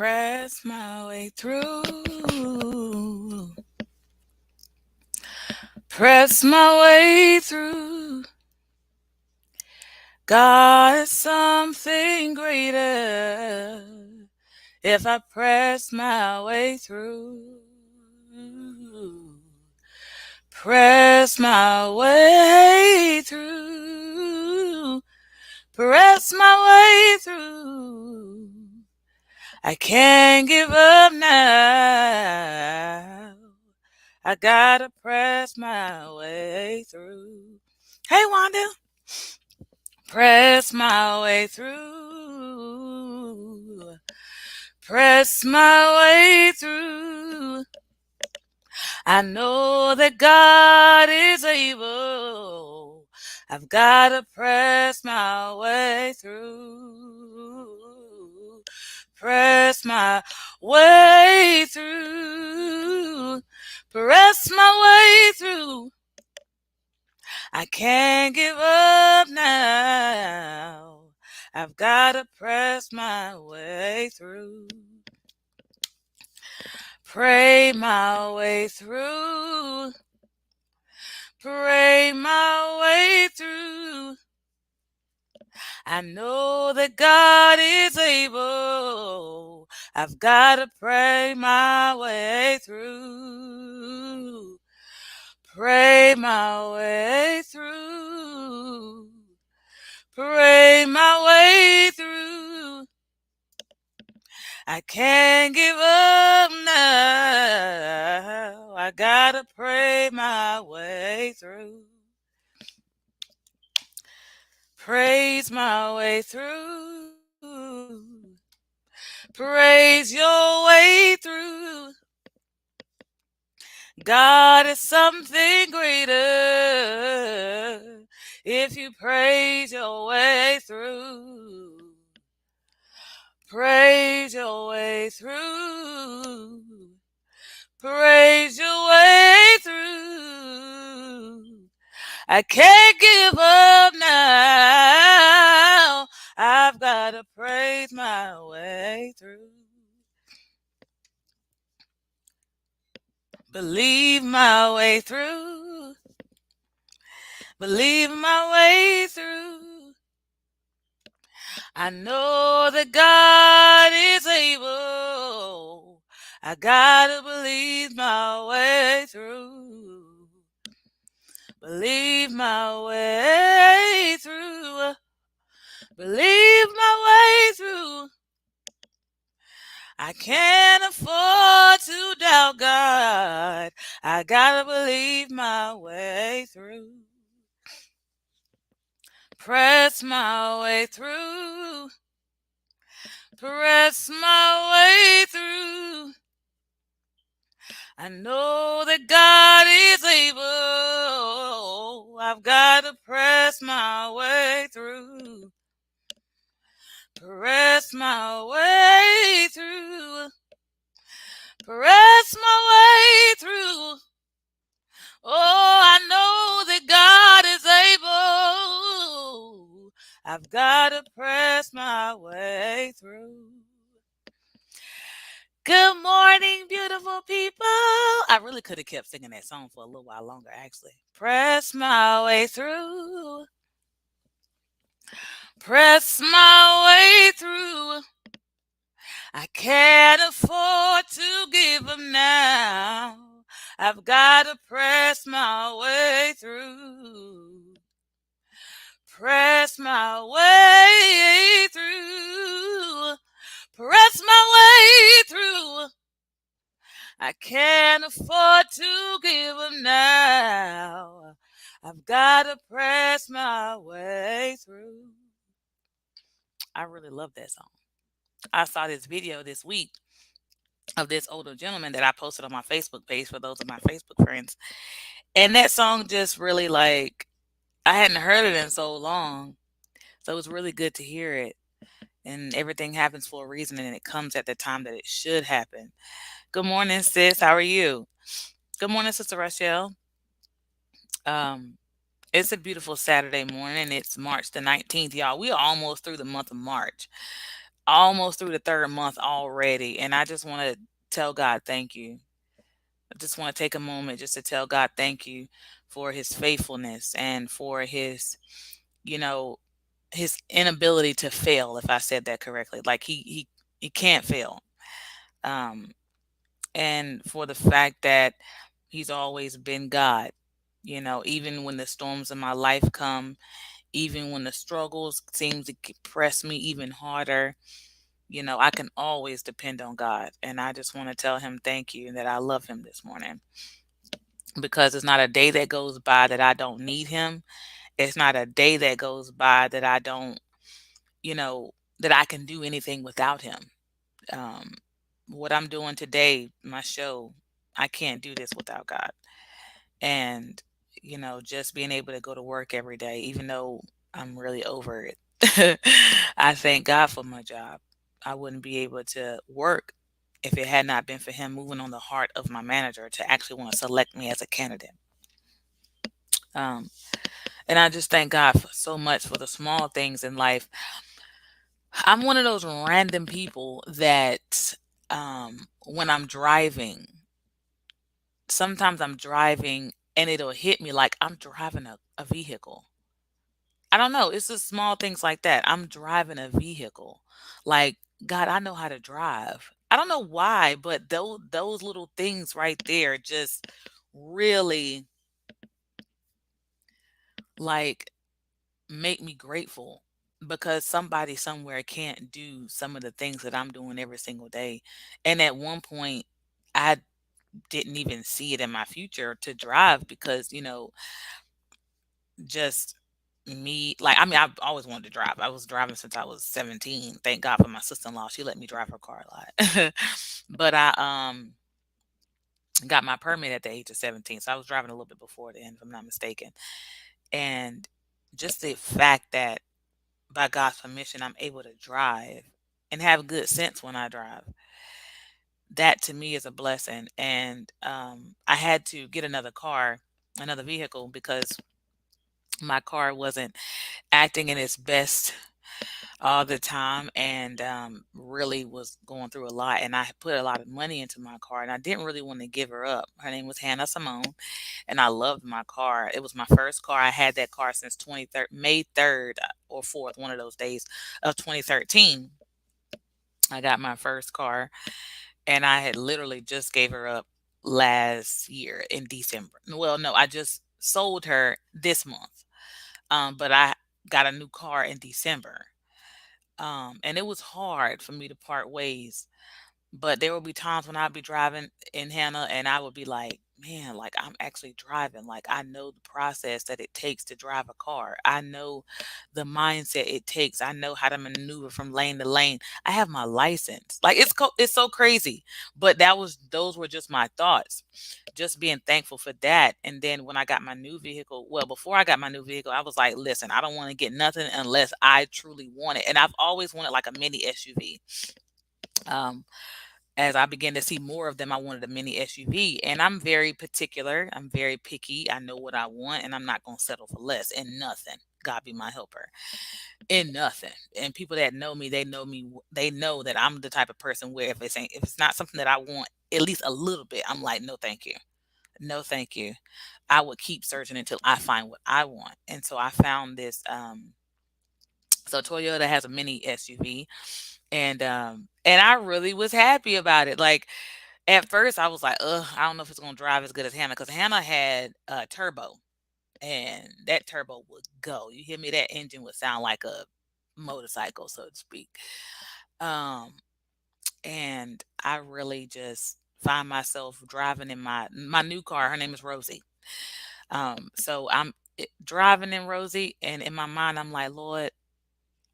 press my way through. Press my way through. God is something greater if I press my way through. Press my way through. Press my way through. I can't give up now. I gotta press my way through. Hey, Wanda. Press my way through. Press my way through. I know that God is able. I've gotta press my way through. Press my way through. Press my way through. I can't give up now. I've gotta press my way through. Pray my way through. Pray my way through. I know that God is able. I've gotta pray my way through. Pray my way through. Pray my way through. I can't give up now. I gotta pray my way through. Praise my way through. Praise your way through. God is something greater if you praise your way through. Praise your way through. Praise your way through. I can't give up now. I've got to praise my way through. Believe my way through. Believe my way through. I know that God is able. I gotta believe my way through. Believe my way through. Believe my way through. I can't afford to doubt God. I gotta believe my way through. Press my way through. Press my way through. I know that God is able. I've got to press my way through. Press my way through. Press my way through. Oh, I know that God is able. I've got to press my way through. Good morning, beautiful people. I really could have kept singing that song for a little while longer, actually. Press my way through. Press my way through. I can't afford to give up now. I've got to press my way through. Press my way through. Press my way through. I can't afford to give up now. I've got to press my way through. I really love that song. I saw this video this week of this older gentleman that I posted on my Facebook page for those of my Facebook friends. And that song just really I hadn't heard it in so long. So it was really good to hear it. And everything happens for a reason and it comes at the time that it should happen. Good morning, sis. How are you? Good morning, Sister Rochelle. Um, it's a beautiful Saturday morning. It's March the 19th, y'all. We are almost through the month of March. almost through the third month already. And I just want to tell God thank you. I just want to take a moment just to tell God thank you for his faithfulness and for his, you know, his inability to fail, if I said that correctly. Like he can't fail. Um and for the fact that he's always been God. Even when the storms of my life come, even when the struggles seem to press me even harder, I can always depend on God. And I just want to tell him thank you and that I love him this morning, because it's not a day that goes by that I don't need him. It's not a day that goes by that I don't, you know, that I can do anything without him. Um, what I'm doing today, my show, I can't do this without God. And, just being able to go to work every day, even though I'm really over it, I thank God for my job. I wouldn't be able to work if it had not been for him moving on the heart of my manager to actually want to select me as a candidate. Um, and I just thank God for so much for the small things in life. I'm one of those random people that when I'm driving, sometimes I'm driving and it'll hit me like I'm driving a vehicle. I don't know. It's just small things like that. I'm driving a vehicle. Like, God, I know how to drive. I don't know why, but those little things right there just really like make me grateful, because somebody somewhere can't do some of the things that I'm doing every single day. And at one point, I didn't even see it in my future to drive because, just me, like, I mean, I've always wanted to drive. I was driving since I was 17. Thank God for my sister-in-law. She let me drive her car a lot. But I got my permit at the age of 17. So I was driving a little bit before then, if I'm not mistaken. And just the fact that by God's permission, I'm able to drive and have good sense when I drive. That to me is a blessing. And I had to get another car, another vehicle, because my car wasn't acting in its best all the time, and really was going through a lot. And I had put a lot of money into my car, and I didn't really want to give her up. Her name was Hannah Simone, and I loved my car. It was my first car. I had that car since May 3rd or 4th, one of those days of 2013. I got my first car, and I had literally just gave her up last year in December. Well, no, I just sold her this month. But I got a new car in December. And it was hard for me to part ways. But there would be times when I'd be driving in Hannah and I would be like, man, like I'm actually driving. Like I know the process that it takes to drive a car. I know the mindset it takes. I know how to maneuver from lane to lane. I have my license. Like it's so crazy. But those were just my thoughts. Just being thankful for that. And then when I got my new vehicle, well, before I got my new vehicle, I was like, listen, I don't want to get nothing unless I truly want it. And I've always wanted like a mini SUV. Um, as I began to see more of them, I wanted a mini SUV. And I'm very particular. I'm very picky. I know what I want, and I'm not going to settle for less in nothing. God be my helper. In nothing. And people that know me, they know me. They know that I'm the type of person where if it's not something that I want, at least a little bit, I'm like, no, thank you. No, thank you. I would keep searching until I find what I want. And so I found this. So Toyota has a mini SUV, and I really was happy about it. Like at first, I was like, ugh, I don't know if it's gonna drive as good as Hannah, because Hannah had a turbo, and that turbo would go. You hear me? That engine would sound like a motorcycle, so to speak. Um, and I really just find myself driving in my new car. Her name is Rosie. So I'm driving in Rosie, and in my mind, I'm like, Lord,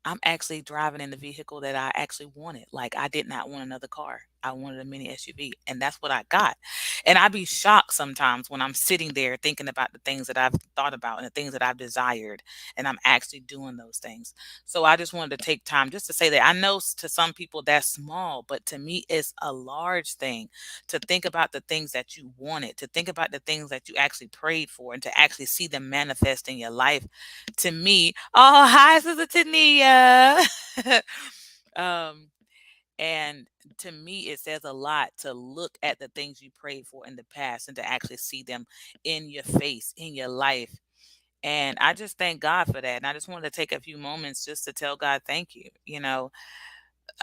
I'm actually driving in the vehicle that I actually wanted. Like I did not want another car. I wanted a mini SUV, and that's what I got. And I'd be shocked sometimes when I'm sitting there thinking about the things that I've thought about and the things that I've desired, and I'm actually doing those things. So I just wanted to take time just to say that I know to some people that's small, but to me it's a large thing to think about the things that you wanted, to think about the things that you actually prayed for, and to actually see them manifest in your life. To me, oh, hi, Sister Tania. um, and to me, it says a lot to look at the things you prayed for in the past and to actually see them in your face, in your life. And I just thank God for that. And I just wanted to take a few moments just to tell God thank you.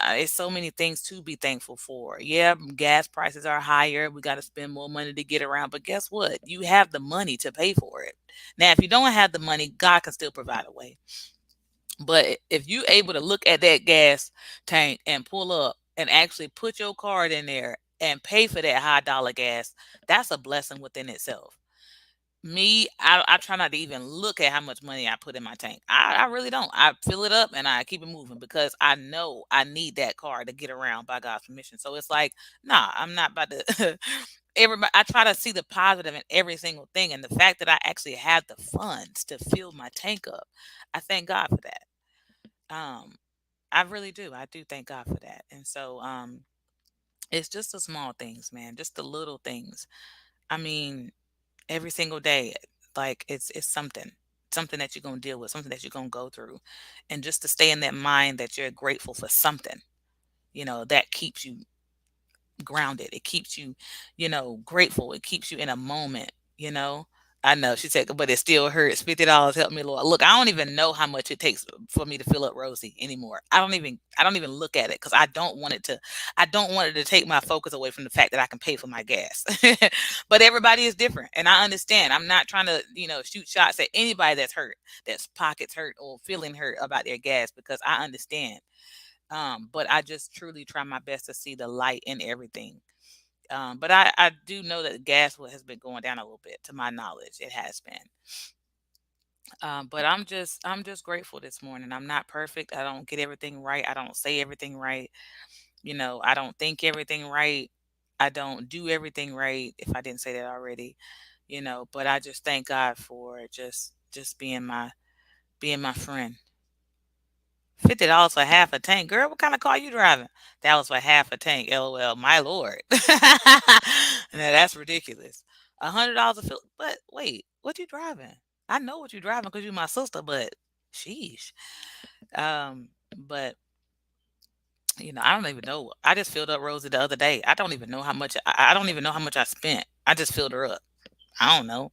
It's so many things to be thankful for. Yeah, gas prices are higher. We got to spend more money to get around. But guess what? You have the money to pay for it. Now, if you don't have the money, God can still provide a way. But if you able to look at that gas tank and pull up and actually put your card in there and pay for that high dollar gas, that's a blessing within itself. Me, I try not to even look at how much money I put in my tank. I really don't. I fill it up and I keep it moving because I know I need that car to get around by God's permission. So it's like, nah, I'm not about to. Everybody, I try to see the positive in every single thing, and the fact that I actually have the funds to fill my tank up, I thank God for that. Um, I really do. I do thank God for that. And so, it's just the small things, man, just the little things. I mean, every single day, like it's something that you're going to deal with, something that you're going to go through. And just to stay in that mind that you're grateful for something, that keeps you grounded. It keeps you, grateful. It keeps you in a moment. I know she said, but it still hurts. $50 help me, Lord. Look, I don't even know how much it takes for me to fill up Rosie anymore. I don't even look at it because I don't want it to take my focus away from the fact that I can pay for my gas. But everybody is different. And I understand. I'm not trying to, shoot shots at anybody that's hurt, that's pockets hurt or feeling hurt about their gas because I understand. But I just truly try my best to see the light in everything. But I do know that gas has been going down a little bit. To my knowledge, it has been. But I'm just grateful this morning. I'm not perfect. I don't get everything right. I don't say everything right. I don't think everything right. I don't do everything right. If I didn't say that already, But I just thank God for just being my friend. $50 for half a tank. Girl, what kind of car you driving? That was for half a tank. LOL. My lord. Now that's ridiculous. $100 a fill. But wait, what you driving? I know what you driving because you my sister, but sheesh. But I don't even know. I just filled up Rosie the other day. I don't even know how much. I don't even know how much I spent. I just filled her up. I don't know.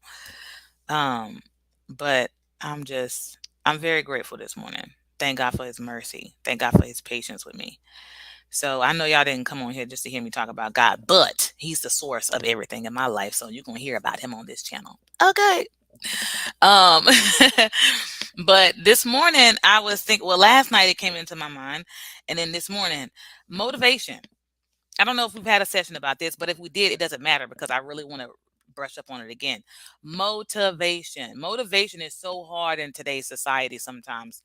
Um, but I'm very grateful this morning. Thank God for his mercy. Thank God for his patience with me. So I know y'all didn't come on here just to hear me talk about God, but he's the source of everything in my life. So you're gonna hear about him on this channel. Okay. Um but this morning I was thinking, well, last night it came into my mind, and then this morning, motivation. I don't know if we've had a session about this, but if we did, it doesn't matter because I really want to brush up on it again. Motivation. Motivation is so hard in today's society sometimes.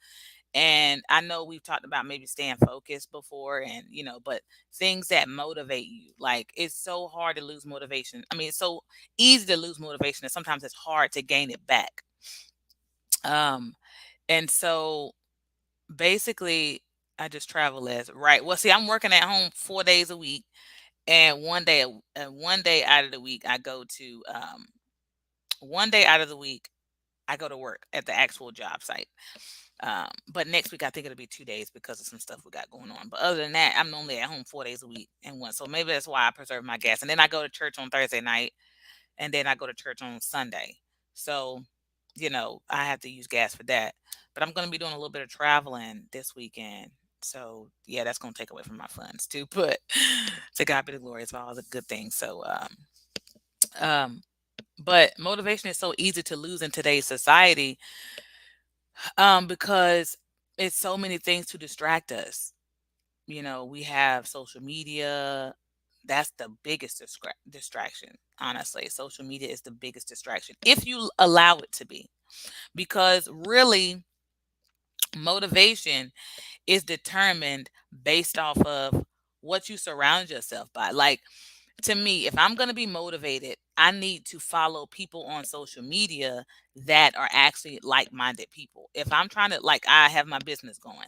And I know we've talked about maybe staying focused before and, but things that motivate you, like it's so hard to lose motivation. I mean, it's so easy to lose motivation and sometimes it's hard to gain it back. Um, and so basically, I just travel less, right? Well, see, I'm working at home 4 days a week, and one day out of the week, I go to one day out of the week, I go to work at the actual job site. But next week I think it'll be 2 days because of some stuff we got going on. But other than that, I'm normally at home 4 days a week and one. So maybe that's why I preserve my gas. And then I go to church on Thursday night, and then I go to church on Sunday. So, I have to use gas for that. But I'm going to be doing a little bit of traveling this weekend. So yeah, that's going to take away from my funds too. But to God be the glory, it's always a good thing. So, um, but motivation is so easy to lose in today's society, because it's so many things to distract us. We have social media. That's the biggest distraction. Honestly, social media is the biggest distraction if you allow it to be, because really, motivation is determined based off of what you surround yourself by. Like, to me, if I'm going to be motivated, I need to follow people on social media that are actually like-minded people. If I'm trying to, like, I have my business going,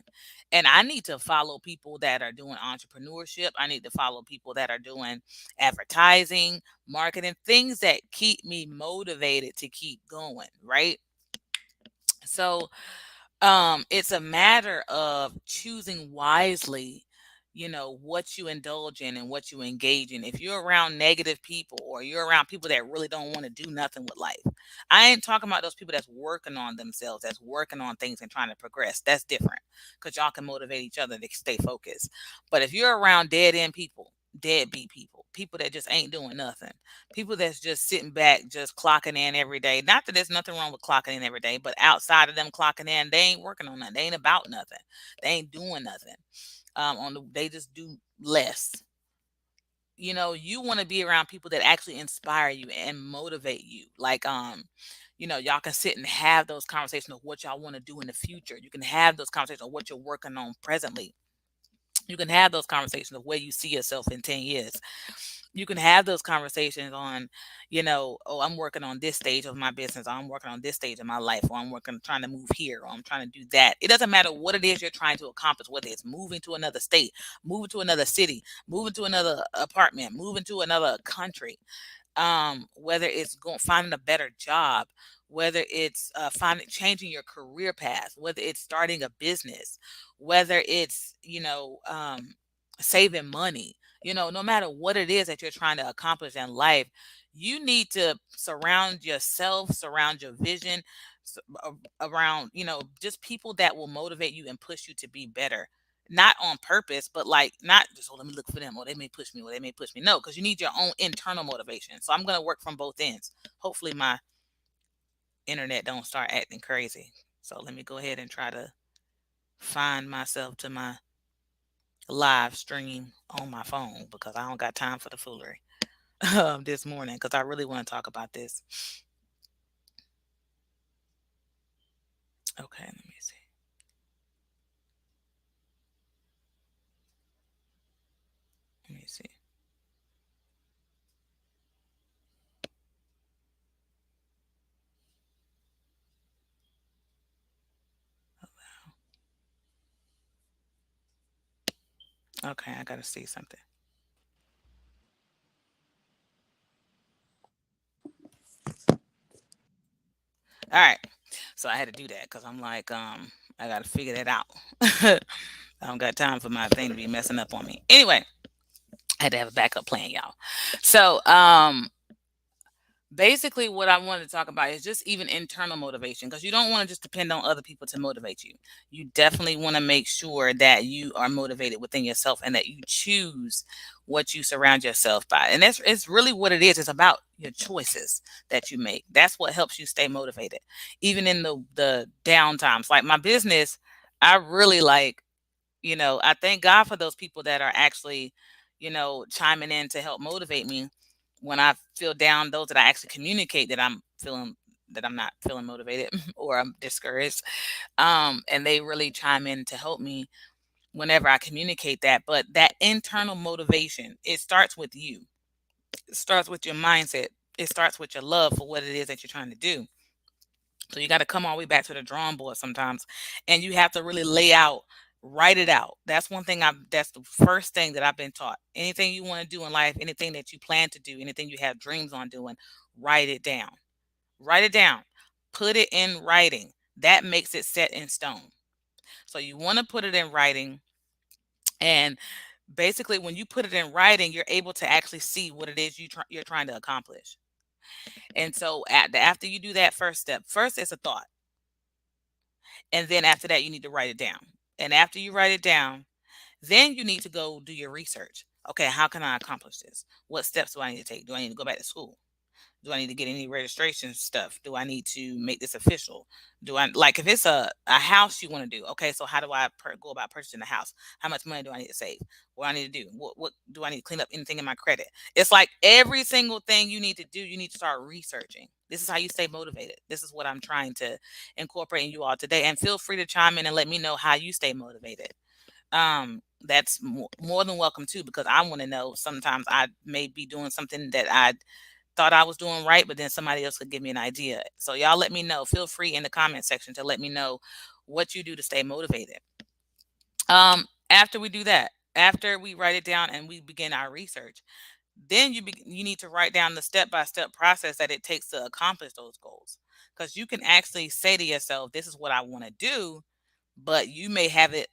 and I need to follow people that are doing entrepreneurship. I need to follow people that are doing advertising, marketing, things that keep me motivated to keep going, right? So, It's a matter of choosing wisely, what you indulge in and what you engage in. If you're around negative people or you're around people that really don't want to do nothing with life, I ain't talking about those people that's working on themselves, that's working on things and trying to progress. That's different because y'all can motivate each other to stay focused. But if you're around dead end people, deadbeat people, people that just ain't doing nothing, people that's just sitting back, just clocking in every day. Not that there's nothing wrong with clocking in every day, but outside of them clocking in, they ain't working on nothing. They ain't about nothing. They ain't doing nothing. They just do less. You want to be around people that actually inspire you and motivate you. Like, y'all can sit and have those conversations of what y'all want to do in the future. You can have those conversations of what you're working on presently. You can have those conversations of where you see yourself in 10 years. You can have those conversations on, oh, I'm working on this stage of my business, or I'm working on this stage of my life, or I'm working, trying to move here, or I'm trying to do that. It doesn't matter what it is you're trying to accomplish, whether it's moving to another state, moving to another city, moving to another apartment, moving to another country, whether it's going finding a better job, whether it's finding changing your career path, whether it's starting a business, whether it's saving money. No matter what it is that you're trying to accomplish in life, you need to surround yourself, surround your vision, around just people that will motivate you and push you to be better, not on purpose, but like not just, oh, let me look for them, or they may push me, or they may push me. No, because you need your own internal motivation. So I'm gonna work from both ends. Hopefully my internet don't start acting crazy. So let me go ahead and try to find myself to my live stream on my phone because I don't got time for the foolery this morning because I really want to talk about this. Okay, let me see. Let me see. Okay, I gotta see something. All right. So I had to do that because I'm like, I gotta figure that out. I don't got time for my thing to be messing up on me. Anyway, I had to have a backup plan, y'all. So, basically, what I wanted to talk about is just even internal motivation because you don't want to just depend on other people to motivate you. You definitely want to make sure that you are motivated within yourself and that you choose what you surround yourself by. And that's it's really what it is. It's about your choices that you make. That's what helps you stay motivated, even in the down times. Like my business, I really like I thank God for those people that are actually, chiming in to help motivate me when I feel down, those that I actually communicate that I'm not feeling motivated or I'm discouraged. And they really chime in to help me whenever I communicate that. But that internal motivation, it starts with you. It starts with your mindset. It starts with your love for what it is that you're trying to do. So you got to come all the way back to the drawing board sometimes, and you have to really write it out. That's one thing that's the first thing that I've been taught. Anything you want to do in life, anything that you plan to do, anything you have dreams on doing, write it down. Write it down. Put it in writing. That makes it set in stone. So you want to put it in writing, and basically when you put it in writing, you're able to actually see what it is you're trying to accomplish. And so after you do that first step, first it's a thought. And then after that, you need to write it down. And after you write it down, then you need to go do your research. Okay, how can I accomplish this? What steps do I need to take? Do I need to go back to school? Do I need to get any registration stuff? Do I need to make this official? Do I like if it's a house you want to do? Okay, so how do I go about purchasing a house? How much money do I need to save? What do I need to do? What do I need to clean up anything in my credit? It's like every single thing you need to do, you need to start researching. This is how you stay motivated. This is what I'm trying to incorporate in you all today. And feel free to chime in and let me know how you stay motivated. That's more than welcome too, because I want to know. Sometimes I may be doing something that I thought I was doing right, but then somebody else could give me an idea. So y'all let me know. Feel free in the comment section to let me know what you do to stay motivated. After we do that, after we write it down and we begin our research, Then you need to write down the step-by-step process that it takes to accomplish those goals. Because you can actually say to yourself, this is what I want to do, but you may have it,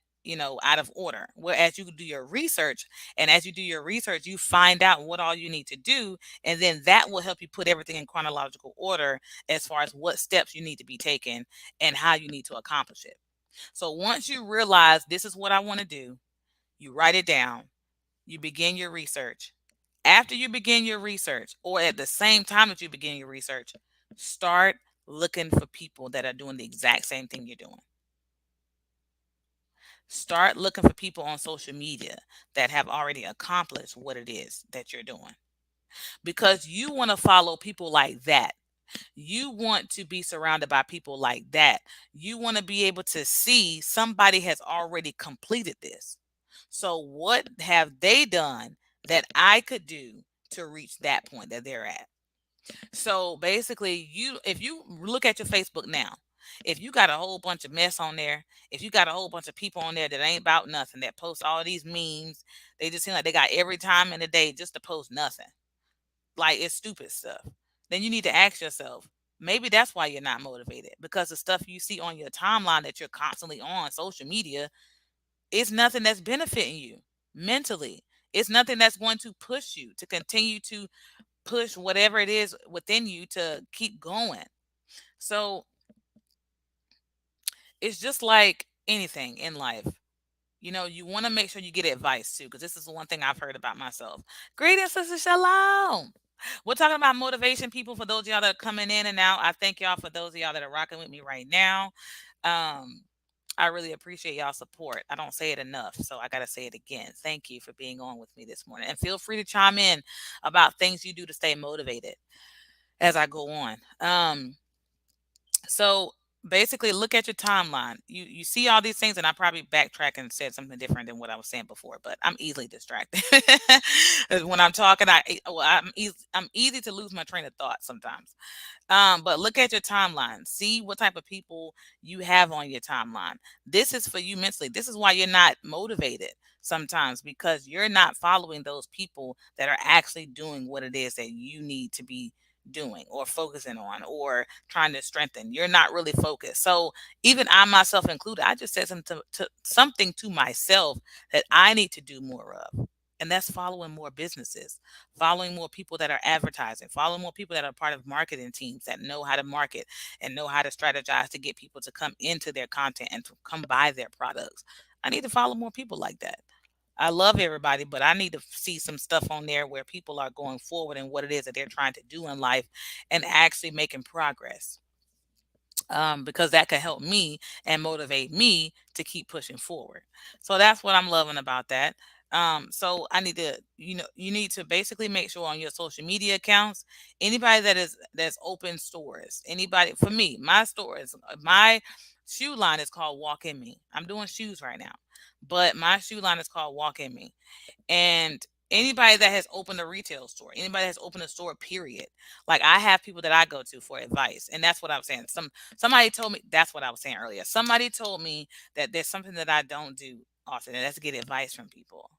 out of order. Whereas you do your research, and as you do your research, you find out what all you need to do, and then that will help you put everything in chronological order as far as what steps you need to be taken and how you need to accomplish it. So once you realize this is what I want to do, you write it down, you begin your research. After you begin your research, or at the same time that you begin your research, start looking for people that are doing the exact same thing you're doing. Start looking for people on social media that have already accomplished what it is that you're doing, because you want to follow people like that. You want to be surrounded by people like that. You want to be able to see somebody has already completed this. So, what have they done that I could do to reach that point that they're at? So basically, if you look at your Facebook now, if you got a whole bunch of mess on there, if you got a whole bunch of people on there that ain't about nothing, that post all these memes, they just seem like they got every time in the day just to post nothing. Like, it's stupid stuff. Then you need to ask yourself, maybe that's why you're not motivated, because the stuff you see on your timeline that you're constantly on social media is nothing that's benefiting you mentally. It's nothing that's going to push you to continue to push whatever it is within you to keep going. So it's just like anything in life. You want to make sure you get advice too, because this is the one thing I've heard about myself. Greetings, Sister Shalom. We're talking about motivation, people. For those of y'all that are coming in and out, I thank y'all. For those of y'all that are rocking with me right now, um, I really appreciate y'all support. I don't say it enough, so I got to say it again. Thank you for being on with me this morning. And feel free to chime in about things you do to stay motivated as I go on. So basically, look at your timeline. You see all these things, and I probably backtrack and said something different than what I was saying before, but I'm easily distracted. When I'm talking, I'm easy to lose my train of thought sometimes. But look at your timeline. See what type of people you have on your timeline. This is for you mentally. This is why you're not motivated sometimes, because you're not following those people that are actually doing what it is that you need to be doing or focusing on or trying to strengthen. You're not really focused. So even I myself included, I just said something to myself that I need to do more of. And that's following more businesses, following more people that are advertising, following more people that are part of marketing teams that know how to market and know how to strategize to get people to come into their content and to come buy their products. I need to follow more people like that. I love everybody, but I need to see some stuff on there where people are going forward and what it is that they're trying to do in life and actually making progress. Because that could help me and motivate me to keep pushing forward. So that's what I'm loving about that. So I need to, you need to basically make sure on your social media accounts, anybody that's open stores, anybody, for me, my stores, my shoe line is called Walk in Me. I'm doing shoes right now, but my shoe line is called Walk in Me. And anybody that has opened a retail store, anybody that has opened a store, period. Like, I have people that I go to for advice. And that's what I was saying. Somebody told me, that's what I was saying earlier. Somebody told me that there's something that I don't do often, and that's get advice from people.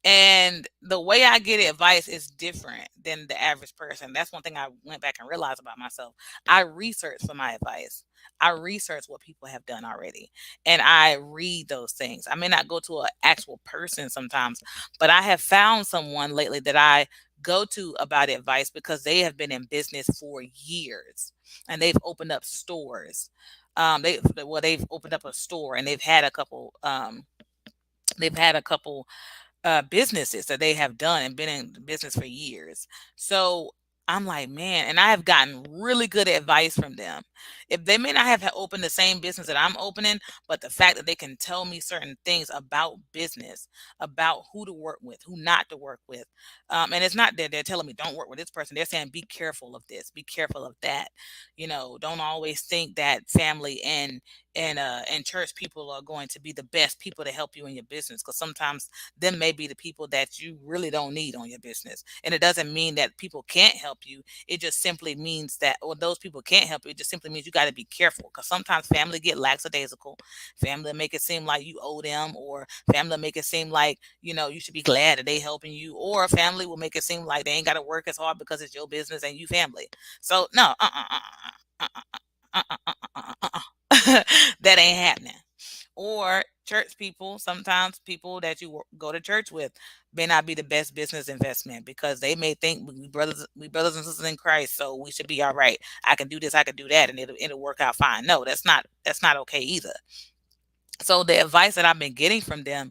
And the way I get advice is different than the average person. That's one thing I went back and realized about myself. I research for my advice. I research what people have done already, and I read those things. I may not go to an actual person sometimes, but I have found someone lately that I go to about advice because they have been in business for years and they've opened up stores. They've opened up a store, and they've had a couple businesses that they have done and been in business for years. So I'm like, man, and I have gotten really good advice from them. If they may not have opened the same business that I'm opening, but the fact that they can tell me certain things about business, about who to work with, who not to work with. And it's not that they're telling me don't work with this person. They're saying be careful of this, be careful of that. Don't always think that family and church people are going to be the best people to help you in your business, because sometimes them may be the people that you really don't need on your business. And it doesn't mean that people can't help help you. It just simply means that, or those people can't help you. It just simply means you got to be careful, because sometimes family get lackadaisical. Family make it seem like you owe them, or family make it seem like, you should be glad that they helping you, or family will make it seem like they ain't got to work as hard because it's your business and you family. So no, that ain't happening. Or church people, sometimes people that you go to church with may not be the best business investment, because they may think we brothers and sisters in Christ, so we should be all right. I can do this, I can do that, and it'll work out fine. No, that's not okay either. So the advice that I've been getting from them,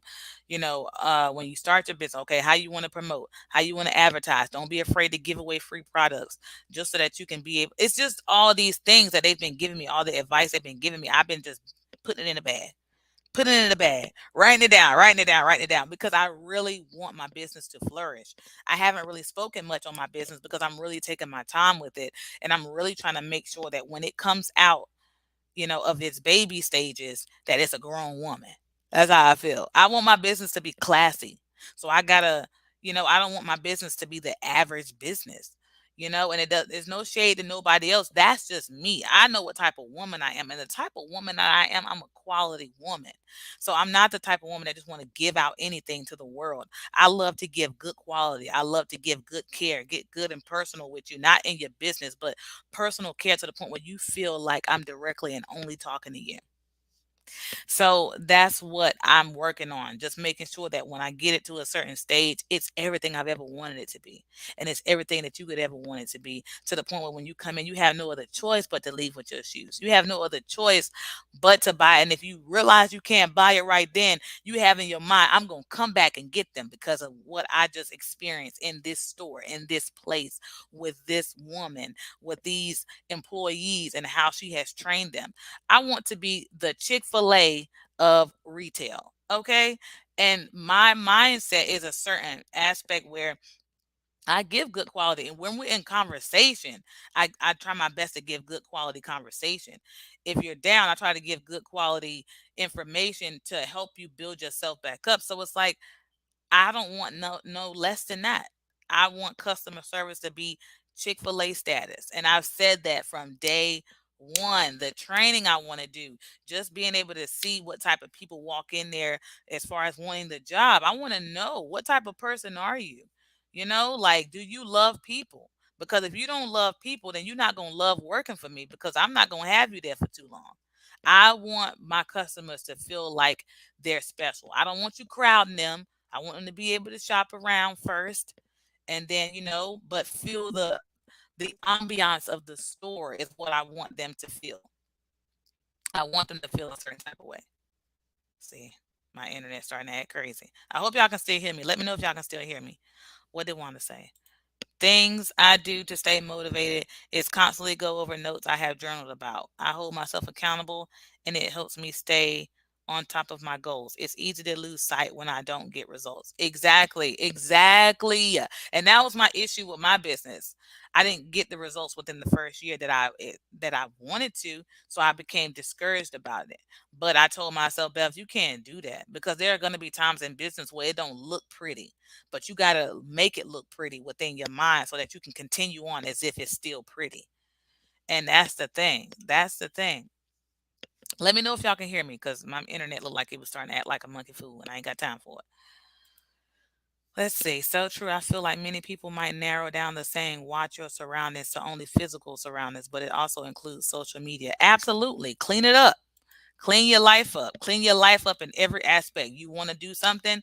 when you start your business, okay, how you want to promote, how you want to advertise. Don't be afraid to give away free products, just so that you can be able. It's just all these things that they've been giving me, all the advice they've been giving me. I've been just putting it in a bag, putting it in a bag, writing it down, writing it down, writing it down, because I really want my business to flourish. I haven't really spoken much on my business because I'm really taking my time with it, and I'm really trying to make sure that when it comes out, of its baby stages, that it's a grown woman. That's how I feel. I want my business to be classy. So I gotta, I don't want my business to be the average business. And there's no shade to nobody else. That's just me. I know what type of woman I am. And the type of woman that I am, I'm a quality woman. So I'm not the type of woman that just want to give out anything to the world. I love to give good quality. I love to give good care, get good and personal with you, not in your business, but personal care to the point where you feel like I'm directly and only talking to you. So that's what I'm working on. Just making sure that when I get it to a certain stage, it's everything I've ever wanted it to be. And it's everything that you could ever want it to be, to the point where when you come in, you have no other choice but to leave with your shoes. You have no other choice but to buy. And if you realize you can't buy it right then, you have in your mind, I'm going to come back and get them because of what I just experienced in this store, in this place, with this woman, with these employees, and how she has trained them. I want to be the Chick-fil-A of retail. Okay. And my mindset is a certain aspect where I give good quality. And when we're in conversation, I try my best to give good quality conversation. If you're down, I try to give good quality information to help you build yourself back up. So it's like, I don't want no less than that. I want customer service to be Chick-fil-A status. And I've said that from day one. The training I want to do, just being able to see what type of people walk in there as far as wanting the job. I want to know, what type of person are you? Like, do you love people? Because if you don't love people, then you're not going to love working for me, because I'm not going to have you there for too long. I want my customers to feel like they're special. I don't want you crowding them. I want them to be able to shop around first, and then, but feel the ambiance of the store is what I want them to feel. I want them to feel a certain type of way. See, my internet's starting to act crazy. I hope y'all can still hear me. Let me know if y'all can still hear me. What did want to say? Things I do to stay motivated is constantly go over notes I have journaled about. I hold myself accountable, and it helps me stay on top of my goals. It's easy to lose sight when I don't get results. Exactly. Exactly. And that was my issue with my business. I didn't get the results within the first year that I wanted to, so I became discouraged about it. But I told myself, Bev, you can't do that, because there are going to be times in business where it don't look pretty, but you got to make it look pretty within your mind so that you can continue on as if it's still pretty. And that's the thing. That's the thing. Let me know if y'all can hear me, because my internet looked like it was starting to act like a monkey fool, and I ain't got time for it. Let's see. So true. I feel like many people might narrow down the saying, watch your surroundings, to only physical surroundings, but it also includes social media. Absolutely. Clean it up. Clean your life up. Clean your life up in every aspect. You want to do something,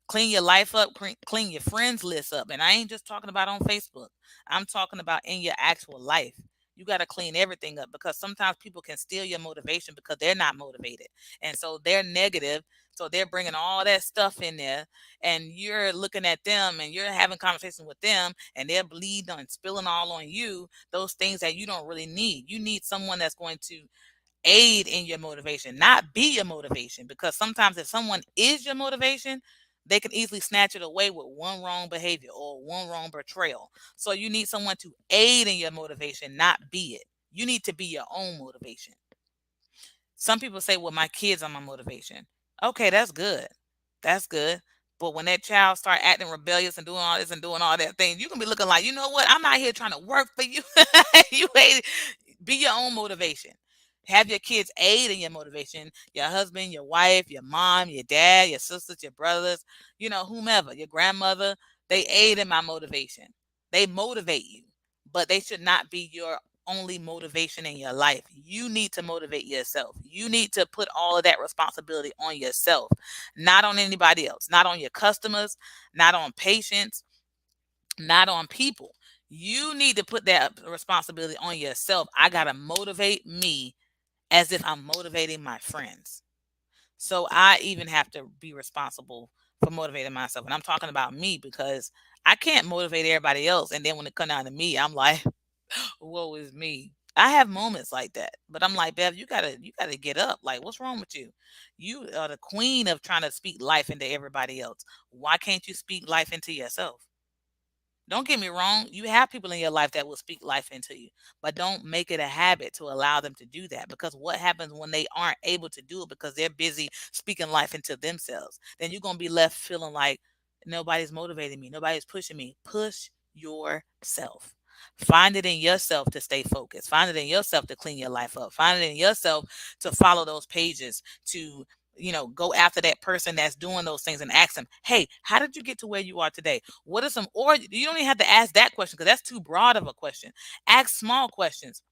clean your life up, clean your friends list up. And I ain't just talking about on Facebook. I'm talking about in your actual life. You got to clean everything up, because sometimes people can steal your motivation because they're not motivated. And so they're negative. So they're bringing all that stuff in there, and you're looking at them and you're having conversations with them, and they're bleeding and spilling all on you, those things that you don't really need. You need someone that's going to aid in your motivation, not be your motivation. Because sometimes if someone is your motivation, they can easily snatch it away with one wrong behavior or one wrong betrayal. So you need someone to aid in your motivation, not be it. You need to be your own motivation. Some people say, well, my kids are my motivation. Okay, that's good. That's good. But when that child start acting rebellious and doing all this and doing all that thing, you can be looking like, you know what? I'm not here trying to work for you. You ain't be your own motivation. Have your kids aid in your motivation. Your husband, your wife, your mom, your dad, your sisters, your brothers, whomever, your grandmother, they aid in my motivation. They motivate you, but they should not be your only motivation in your life. You need to motivate yourself. You need to put all of that responsibility on yourself, not on anybody else, not on your customers, not on patients, not on people. You need to put that responsibility on yourself. I got to motivate me as if I'm motivating my friends. So I even have to be responsible for motivating myself. And I'm talking about me because I can't motivate everybody else. And then when it comes down to me, I'm like, woe is me. I have moments like that. But I'm like, Bev, you gotta get up. Like, what's wrong with you? You are the queen of trying to speak life into everybody else. Why can't you speak life into yourself? Don't get me wrong, you have people in your life that will speak life into you, but don't make it a habit to allow them to do that, because what happens when they aren't able to do it because they're busy speaking life into themselves? Then you're going to be left feeling like nobody's motivating me, nobody's pushing me. Push yourself. Find it in yourself to stay focused. Find it in yourself to clean your life up. Find it in yourself to follow those pages, to go after that person that's doing those things and ask them, hey, how did you get to where you are today? What are some, or you don't even have to ask that question because that's too broad of a question. Ask small questions.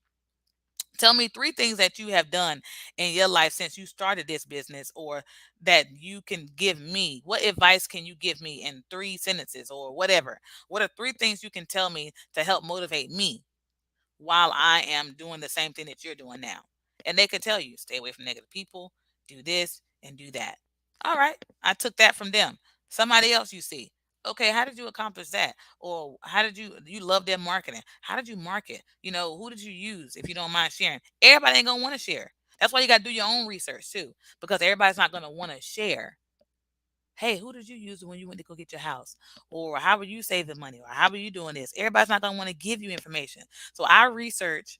Tell me three things that you have done in your life since you started this business, or that you can give me. What advice can you give me in 3 sentences or whatever? What are three things you can tell me to help motivate me while I am doing the same thing that you're doing now? And they could tell you, stay away from negative people, do this and do that. All right. I took that from them. Somebody else you see. Okay, how did you accomplish that? Or how did you love their marketing? How did you market? Who did you use, if you don't mind sharing? Everybody ain't gonna want to share. That's why you gotta do your own research too. Because everybody's not gonna want to share. Hey, who did you use when you went to go get your house? Or how were you saving money? Or how were you doing this? Everybody's not gonna want to give you information. So I research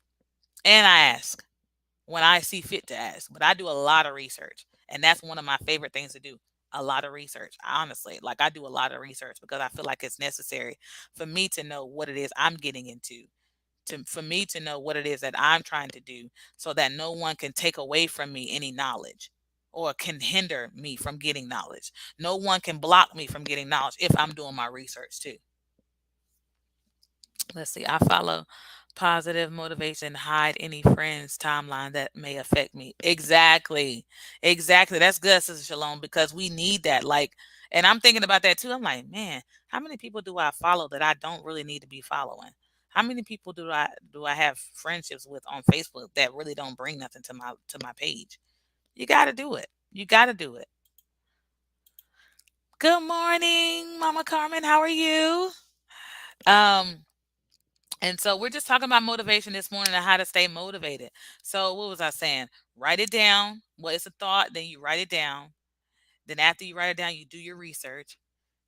and I ask when I see fit to ask. But I do a lot of research. And that's one of my favorite things to do. A lot of research. Honestly, like, I do a lot of research because I feel like it's necessary for me to know what it is I'm getting into. For me to know what it is that I'm trying to do, so that no one can take away from me any knowledge or can hinder me from getting knowledge. No one can block me from getting knowledge if I'm doing my research too. Let's see. I follow positive motivation, hide any friends timeline that may affect me. Exactly. Exactly. That's good, Sister Shalom, because we need that. Like, and I'm thinking about that too. I'm like, man, how many people do I follow that I don't really need to be following? How many people do I have friendships with on Facebook that really don't bring nothing to my page? You gotta do it. You gotta do it. Good morning, Mama Carmen. How are you? Um, And so we're just talking about motivation this morning and how to stay motivated. So what was I saying? Write it down. Well, it's a thought, then you write it down. Then after you write it down, you do your research.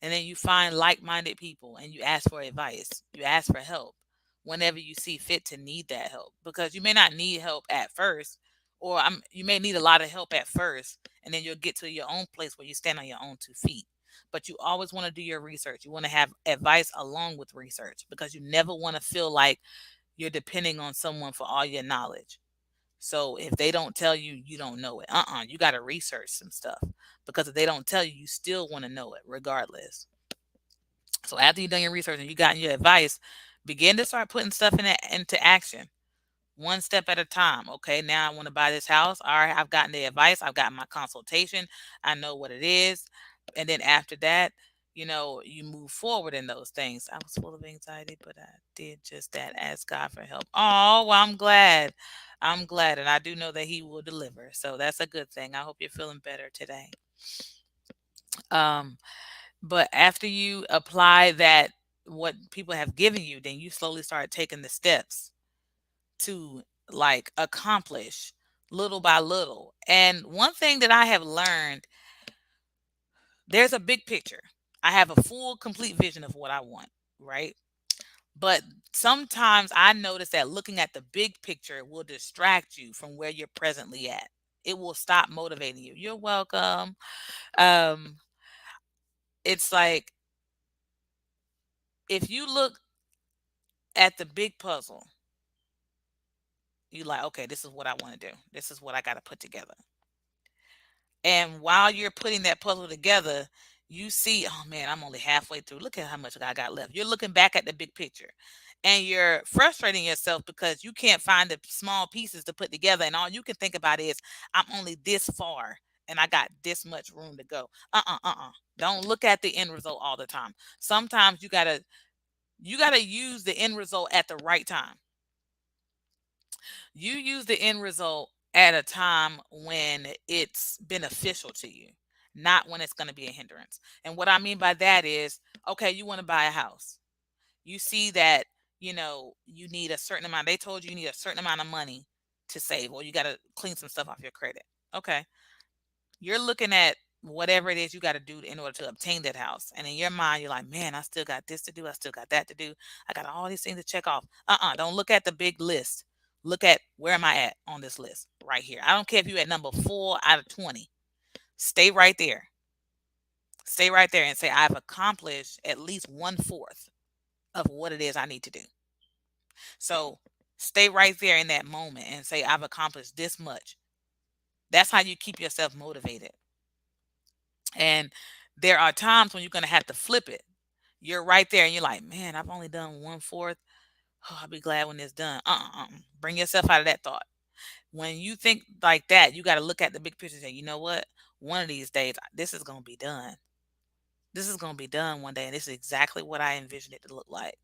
And then you find like-minded people and you ask for advice. You ask for help whenever you see fit to need that help. Because you may not need help at first, or you may need a lot of help at first, and then you'll get to your own place where you stand on your own 2 feet. But you always want to do your research. You want to have advice along with research, because you never want to feel like you're depending on someone for all your knowledge. So if they don't tell you, you don't know it. You got to research some stuff, because if they don't tell you, you still want to know it regardless. So after you've done your research and you gotten your advice, begin to start putting stuff into action, one step at a time. Okay, now I want to buy this house. All right, I've gotten the advice, I've gotten my consultation, I know what it is. And then after that, you move forward in those things. I was full of anxiety, but I did just that. Ask God for help. Oh, well, I'm glad. I'm glad. And I do know that He will deliver. So that's a good thing. I hope you're feeling better today. Um, but after you apply that, what people have given you, then you slowly start taking the steps to, like, accomplish little by little. And one thing that I have learned, there's a big picture. I have a full, complete vision of what I want, right? But sometimes I notice that looking at the big picture will distract you from where you're presently at. It will stop motivating you. You're welcome. Um, It's like if you look at the big puzzle, you like, okay, this is what I want to do. This is what I got to put together. And while you're putting that puzzle together, you see, oh man, I'm only halfway through. Look at how much I got left. You're looking back at the big picture and you're frustrating yourself because you can't find the small pieces to put together. And all you can think about is, I'm only this far and I got this much room to go. Don't look at the end result all the time. Sometimes you gotta use the end result at the right time. You use the end result at a time when it's beneficial to you, not when it's going to be a hindrance. And what I mean by that is, okay, you want to buy a house. You see that, you need a certain amount. They told you need a certain amount of money to save, or you got to clean some stuff off your credit. Okay. You're looking at whatever it is you got to do in order to obtain that house. And in your mind, you're like, man, I still got this to do. I still got that to do. I got all these things to check off. Don't look at the big list. Look at, where am I at on this list right here. I don't care if you're at number 4 out of 20. Stay right there. Stay right there and say, I've accomplished at least 1/4 of what it is I need to do. So stay right there in that moment and say, I've accomplished this much. That's how you keep yourself motivated. And there are times when you're going to have to flip it. You're right there and you're like, man, I've only done 1/4. Oh, I'll be glad when it's done. Bring yourself out of that thought. When you think like that, you got to look at the big picture and say, you know what? One of these days, this is going to be done. This is going to be done one day. And this is exactly what I envisioned it to look like.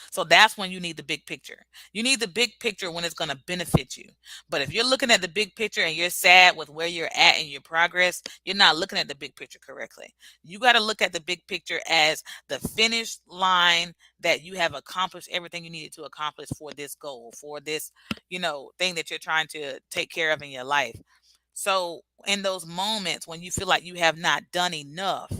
So that's when you need the big picture. You need the big picture when it's going to benefit you. But if you're looking at the big picture and you're sad with where you're at in your progress, you're not looking at the big picture correctly. You got to look at the big picture as the finish line, that you have accomplished everything you needed to accomplish for this goal, for this, thing that you're trying to take care of in your life. So in those moments when you feel like you have not done enough,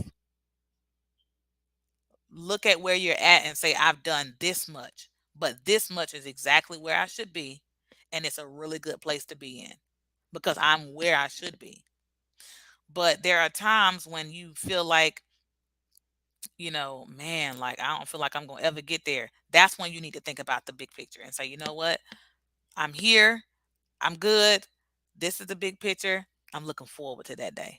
look at where you're at and say, I've done this much, but this much is exactly where I should be. And it's a really good place to be in because I'm where I should be. But there are times when you feel like, man, like I don't feel like I'm going to ever get there. That's when you need to think about the big picture and say, you know what? I'm here. I'm good. This is the big picture. I'm looking forward to that day.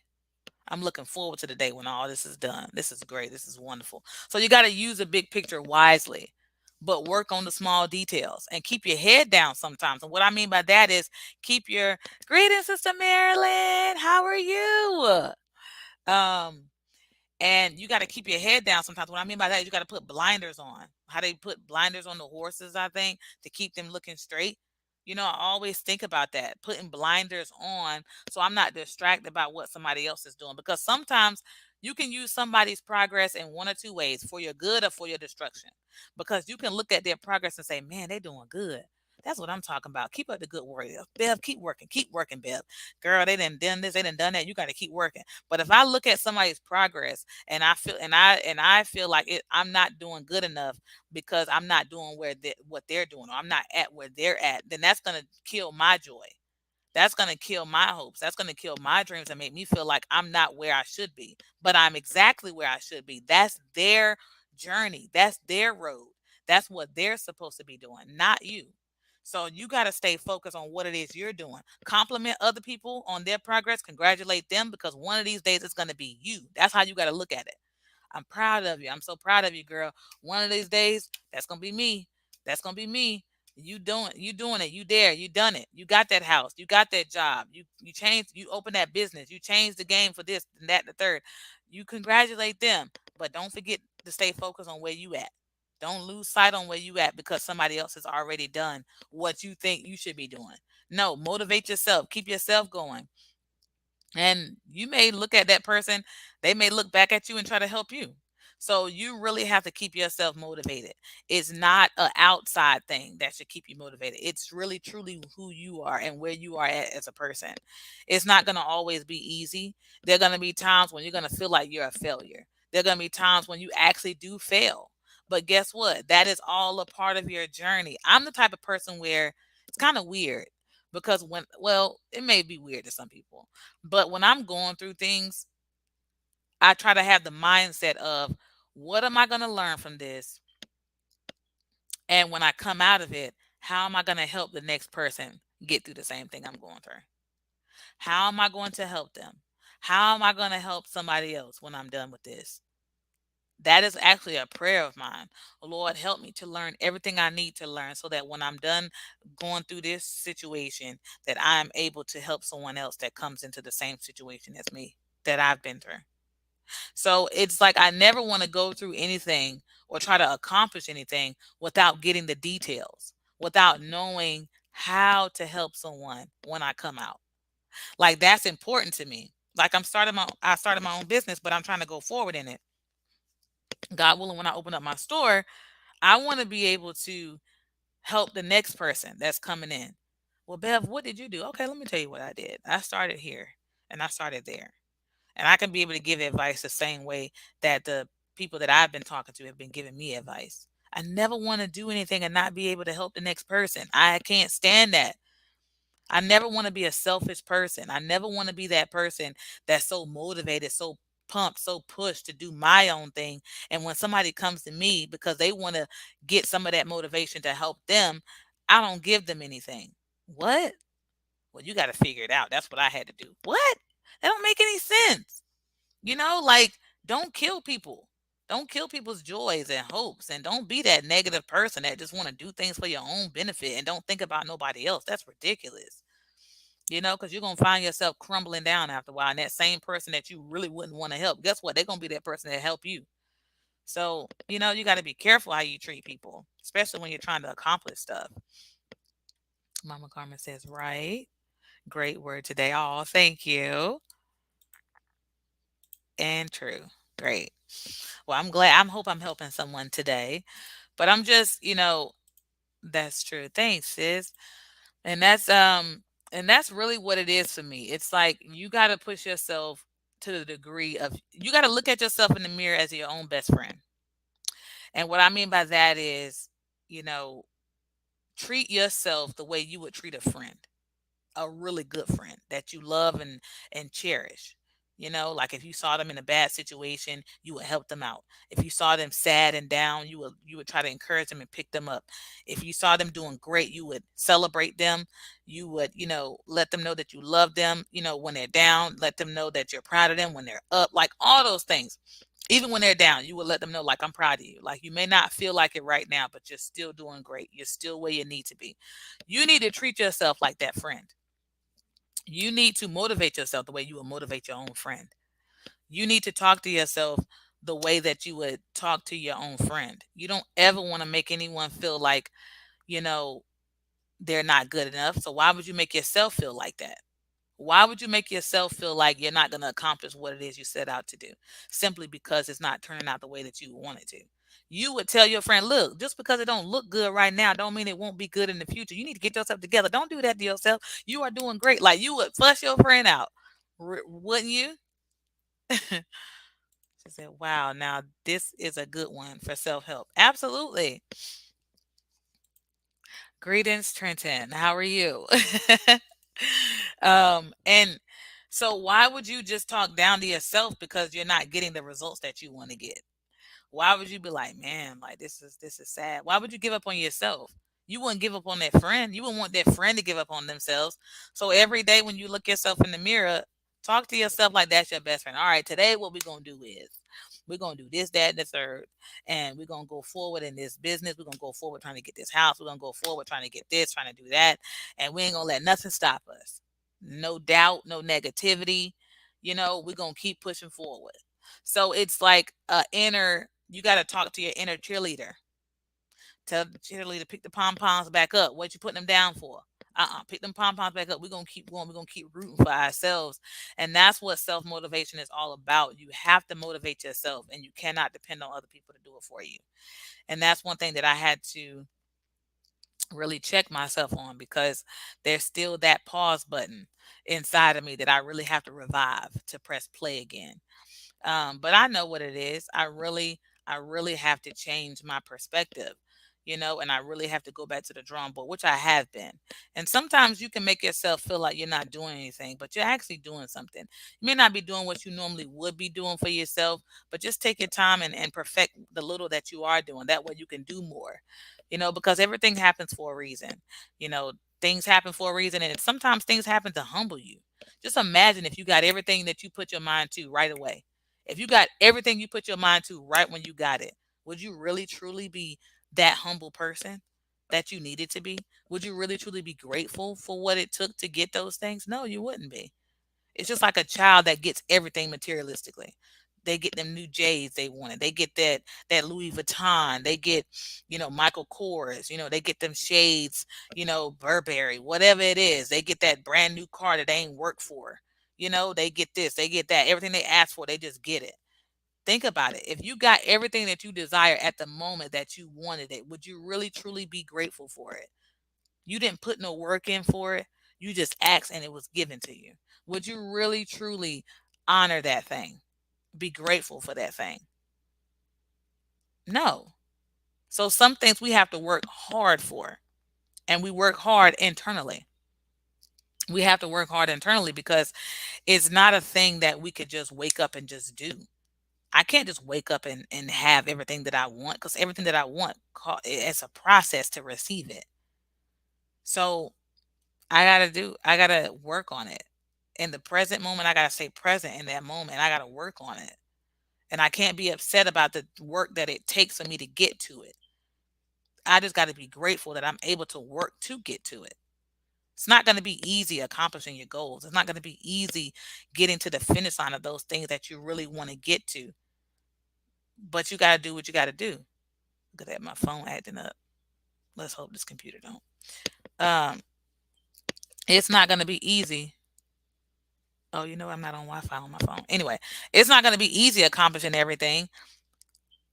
I'm looking forward to the day when all this is done. This is great. This is wonderful. So you got to use the big picture wisely, but work on the small details and keep your head down sometimes. And what I mean by that is, keep your, greetings, Sister Marilyn. How are you? Um, and you got to keep your head down sometimes. What I mean by that is, you got to put blinders on. How they put blinders on the horses, I think, to keep them looking straight. I always think about that, putting blinders on so I'm not distracted by what somebody else is doing. Because sometimes you can use somebody's progress in one or two ways, for your good or for your destruction. Because you can look at their progress and say, man, they're doing good. That's what I'm talking about. Keep up the good work. Bev, keep working, Bev. Girl, they didn't done this, they didn't done that. You got to keep working. But if I look at somebody's progress and I feel like I'm not doing good enough because I'm not doing what they're doing, or I'm not at where they're at, then that's going to kill my joy. That's going to kill my hopes. That's going to kill my dreams and make me feel like I'm not where I should be. But I'm exactly where I should be. That's their journey. That's their road. That's what they're supposed to be doing, not you. So you got to stay focused on what it is you're doing. Compliment other people on their progress. Congratulate them, because one of these days it's going to be you. That's how you got to look at it. I'm proud of you. I'm so proud of you, girl. One of these days, that's gonna be me. That's gonna be me. You doing it. You there. You done it. You got that house. You got that job. You changed. You opened that business. You changed the game for this and that and the third. You congratulate them, but don't forget to stay focused on where you at. Don't lose sight on where you at because somebody else has already done what you think you should be doing. No, motivate yourself. Keep yourself going. And you may look at that person, they may look back at you and try to help you. So you really have to keep yourself motivated. It's not an outside thing that should keep you motivated. It's really truly who you are and where you are at as a person. It's not going to always be easy. There are going to be times when you're going to feel like you're a failure. There are going to be times when you actually do fail. But guess what? That is all a part of your journey. I'm the type of person where it's kind of weird, because well, it may be weird to some people, but when I'm going through things, I try to have the mindset of what am I going to learn from this? And when I come out of it, how am I going to help the next person get through the same thing I'm going through? How am I going to help them? How am I going to help somebody else when I'm done with this? That is actually a prayer of mine. Lord, help me to learn everything I need to learn so that when I'm done going through this situation, that I'm able to help someone else that comes into the same situation as me that I've been through. So it's like I never want to go through anything or try to accomplish anything without getting the details, without knowing how to help someone when I come out. Like that's important to me. Like I started my own business, but I'm trying to go forward in it. God willing, when I open up my store, I want to be able to help the next person that's coming in. Well, Bev, what did you do? Okay, let me tell you what I did. I started here and I started there. And I can be able to give advice the same way that the people that I've been talking to have been giving me advice. I never want to do anything and not be able to help the next person. I can't stand that. I never want to be a selfish person. I never want to be that person that's so motivated, so pumped, so pushed to do my own thing. And when somebody comes to me because they want to get some of that motivation to help them, I don't give them anything. What? Well, you got to figure it out. That's what I had to do. What? That don't make any sense. Like don't kill people. Don't kill people's joys and hopes and don't be that negative person that just want to do things for your own benefit and don't think about nobody else. That's ridiculous. Because you're going to find yourself crumbling down after a while. And that same person that you really wouldn't want to help, guess what? They're going to be that person that help you. So, you got to be careful how you treat people, especially when you're trying to accomplish stuff. Mama Carmen says, right. Great word today. Oh, thank you. And true. Great. Well, I'm glad. I hope I'm helping someone today. But I'm just, that's true. Thanks, sis. And that's really what it is for me. It's like you got to push yourself to the degree of you got to look at yourself in the mirror as your own best friend. And what I mean by that is, you know, treat yourself the way you would treat a friend, a really good friend that you love and cherish. Like if you saw them in a bad situation, you would help them out. If you saw them sad and down, you would try to encourage them and pick them up. If you saw them doing great, you would celebrate them. You would, let them know that you love them, when they're down, let them know that you're proud of them when they're up, like all those things. Even when they're down, you would let them know, like, I'm proud of you. Like, you may not feel like it right now, but you're still doing great. You're still where you need to be. You need to treat yourself like that friend. You need to motivate yourself the way you would motivate your own friend. You need to talk to yourself the way that you would talk to your own friend. You don't ever want to make anyone feel like, you know, they're not good enough. So why would you make yourself feel like that? Why would you make yourself feel like you're not going to accomplish what it is you set out to do simply because it's not turning out the way that you want it to? You would tell your friend, look, just because it don't look good right now, don't mean it won't be good in the future. You need to get yourself together. Don't do that to yourself. You are doing great. Like you would fuss your friend out, wouldn't you? She said, wow, now this is a good one for self help. Absolutely. Greetings, Trenton. How are you? And so why would you just talk down to yourself because you're not getting the results that you want to get? Why would you be like, man, like this is sad? Why would you give up on yourself? You wouldn't give up on that friend. You wouldn't want that friend to give up on themselves. So every day when you look yourself in the mirror, talk to yourself like that's your best friend. All right, today what we're gonna do is we're gonna do this, that, and the third, and we're gonna go forward in this business. We're gonna go forward trying to get this house. We're gonna go forward trying to get this, trying to do that, and we ain't gonna let nothing stop us. No doubt, no negativity. We're gonna keep pushing forward. So it's like you got to talk to your inner cheerleader. Tell the cheerleader, pick the pom poms back up. What you putting them down for? Pick them pom poms back up. We're going to keep going. We're going to keep rooting for ourselves. And that's what self motivation is all about. You have to motivate yourself and you cannot depend on other people to do it for you. And that's one thing that I had to really check myself on because there's still that pause button inside of me that I really have to revive to press play again. But I know what it is. I really have to change my perspective. and I really have to go back to the drawing board, which I have been. And sometimes you can make yourself feel like you're not doing anything, but you're actually doing something. You may not be doing what you normally would be doing for yourself, but just take your time and perfect the little that you are doing. That way you can do more, because everything happens for a reason. You know, things happen for a reason, and sometimes things happen to humble you. Just imagine if you got everything that you put your mind to right away. If you got everything you put your mind to right when you got it, would you really truly be that humble person that you needed to be? Would you really truly be grateful for what it took to get those things? No, you wouldn't be. It's just like a child that gets everything materialistically. They get them new J's they wanted. They get that Louis Vuitton. They get, Michael Kors. They get them shades. Burberry, whatever it is. They get that brand new car that they ain't worked for. They get this. They get that. Everything they ask for, they just get it. Think about it. If you got everything that you desire at the moment that you wanted it, would you really truly be grateful for it? You didn't put no work in for it. You just asked and it was given to you. Would you really truly honor that thing? Be grateful for that thing? No. So some things we have to work hard for, and we work hard internally. We have to work hard internally because it's not a thing that we could just wake up and just do. I can't just wake up and have everything that I want, because everything that I want, it's a process to receive it. So I gotta work on it. In the present moment, I gotta stay present in that moment. I gotta work on it. And I can't be upset about the work that it takes for me to get to it. I just gotta be grateful that I'm able to work to get to it. It's not going to be easy accomplishing your goals. It's not going to be easy getting to the finish line of those things that you really want to get to. But you got to do what you got to do. Look at that, my phone acting up. Let's hope this computer don't. Um, it's not going to be easy. Oh, I'm not on Wi-Fi on my phone. Anyway, it's not going to be easy accomplishing everything,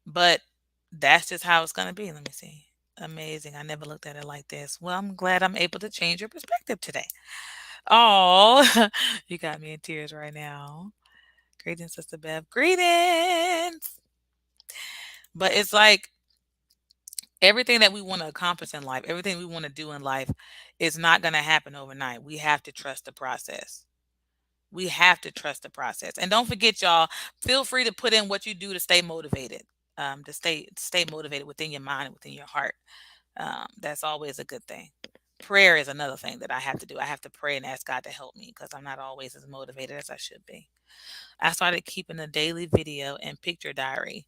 but that's just how it's going to be. Let me see. Amazing. I never looked at it like this. Well, I'm glad I'm able to change your perspective today. Oh, you got me in tears right now. Greetings, Sister Bev. Greetings. But it's like everything that we want to accomplish in life, everything we want to do in life is not going to happen overnight. We have to trust the process. We have to trust the process. And don't forget, y'all, feel free to put in what you do to stay motivated. To stay motivated within your mind and within your heart. That's always a good thing. Prayer is another thing that I have to do. I have to pray and ask God to help me because I'm not always as motivated as I should be. I started keeping a daily video and picture diary.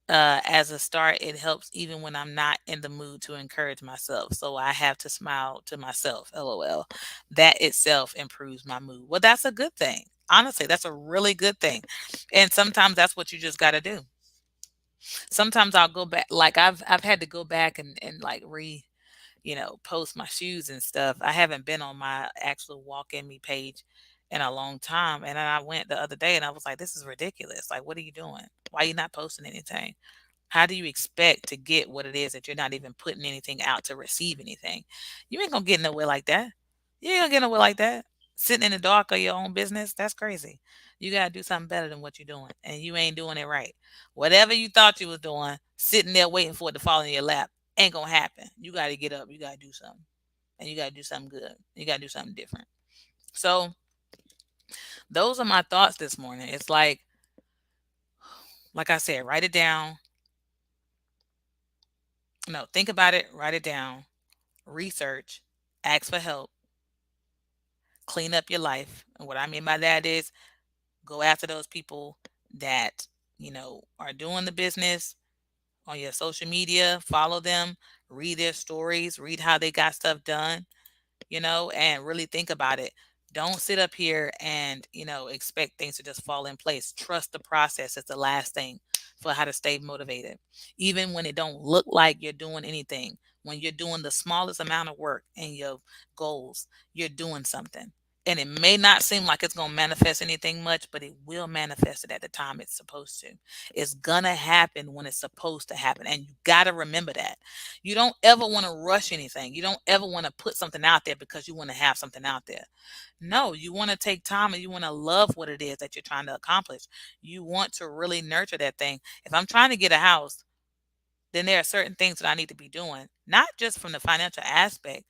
As a start, it helps even when I'm not in the mood to encourage myself. So I have to smile to myself. LOL. That itself improves my mood. Well, that's a good thing. Honestly, that's a really good thing. And sometimes that's what you just got to do. Sometimes I'll go back, like I've had to go back and like post my shoes and stuff. I haven't been on my actual Walk In Me page in a long time. And then I went the other day and I was like, this is ridiculous. Like, what are you doing? Why are you not posting anything? How do you expect to get what it is that you're not even putting anything out to receive anything? You ain't gonna get nowhere like that. You ain't gonna get nowhere like that. Sitting in the dark of your own business, that's crazy. You gotta do something better than what you're doing, and you ain't doing it right. Whatever you thought you was doing, sitting there waiting for it to fall in your lap, ain't gonna happen. You gotta get up. You gotta do something, and you gotta do something good. You gotta do something different. So those are my thoughts this morning. It's like I said, write it down. No, think about it, write it down, research, ask for help, clean up your life. And what I mean by that is go after those people that, are doing the business on your social media, follow them, read their stories, read how they got stuff done, and really think about it. Don't sit up here and, expect things to just fall in place. Trust the process is the last thing for how to stay motivated. Even when it don't look like you're doing anything, when you're doing the smallest amount of work in your goals, you're doing something. And it may not seem like it's going to manifest anything much, but it will manifest it at the time it's supposed to. It's going to happen when it's supposed to happen. And you got to remember that. You don't ever want to rush anything. You don't ever want to put something out there because you want to have something out there. No, you want to take time and you want to love what it is that you're trying to accomplish. You want to really nurture that thing. If I'm trying to get a house, then there are certain things that I need to be doing, not just from the financial aspect,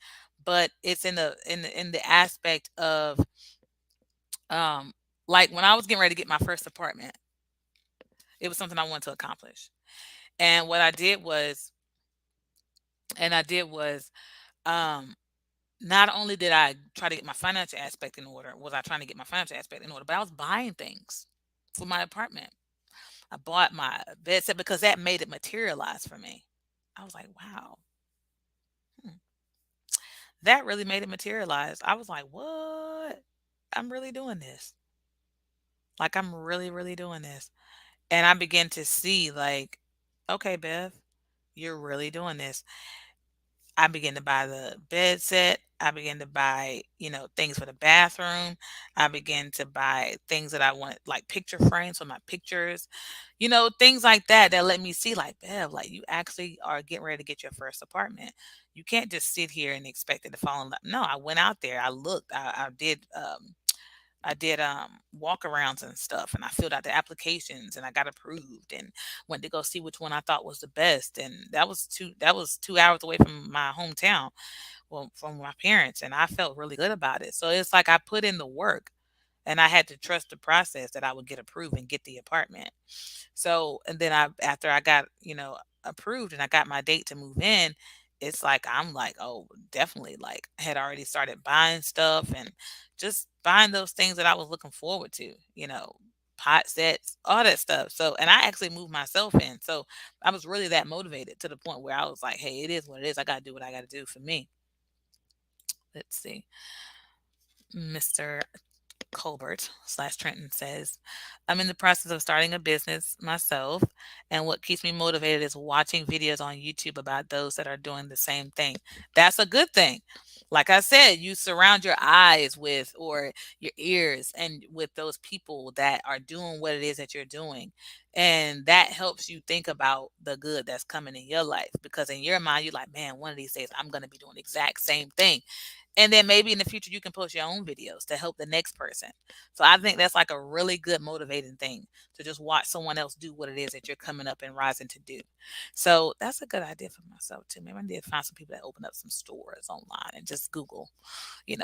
but it's in the aspect of um like when I was getting ready to get my first apartment, it was something I wanted to accomplish. And what I did was um not only did I try to get my financial aspect in order, was I trying to get my financial aspect in order, but I was buying things for my apartment. I bought my bed set because that made it materialize for me. I was like, wow, hmm, that really made it materialize. I was like, what? I'm really doing this. Like, I'm really, really doing this. And I began to see, like, okay, Bev, you're really doing this. I began to buy the bed set. I began to buy, things for the bathroom. I began to buy things that I want, like picture frames for my pictures, things like that that let me see, like, Bev, like you actually are getting ready to get your first apartment. You can't just sit here and expect it to fall in love. No, I went out there. I looked. I did walkarounds and stuff, and I filled out the applications and I got approved and went to go see which one I thought was the best. And that was 2 hours away from my hometown, well, from my parents, and I felt really good about it. So it's like I put in the work and I had to trust the process that I would get approved and get the apartment. So, and then after I got, approved and I got my date to move in, it's like I'm like, oh, definitely like had already started buying stuff and just buying those things that I was looking forward to, pot sets, all that stuff. So, and I actually moved myself in. So, I was really that motivated to the point where I was like, hey, it is what it is. I got to do what I got to do for me. Let's see. Mr. Colbert/Trenton says, I'm in the process of starting a business myself, and what keeps me motivated is watching videos on YouTube about those that are doing the same thing. That's a good thing. Like I said, you surround your eyes with, or your ears, and with those people that are doing what it is that you're doing. And that helps you think about the good that's coming in your life, because in your mind, you're like, man, one of these days I'm going to be doing the exact same thing. And then maybe in the future you can post your own videos to help the next person. So I think that's like a really good motivating thing, to just watch someone else do what it is that you're coming up and rising to do. So that's a good idea for myself too. Maybe I need to find some people that open up some stores online and just Google,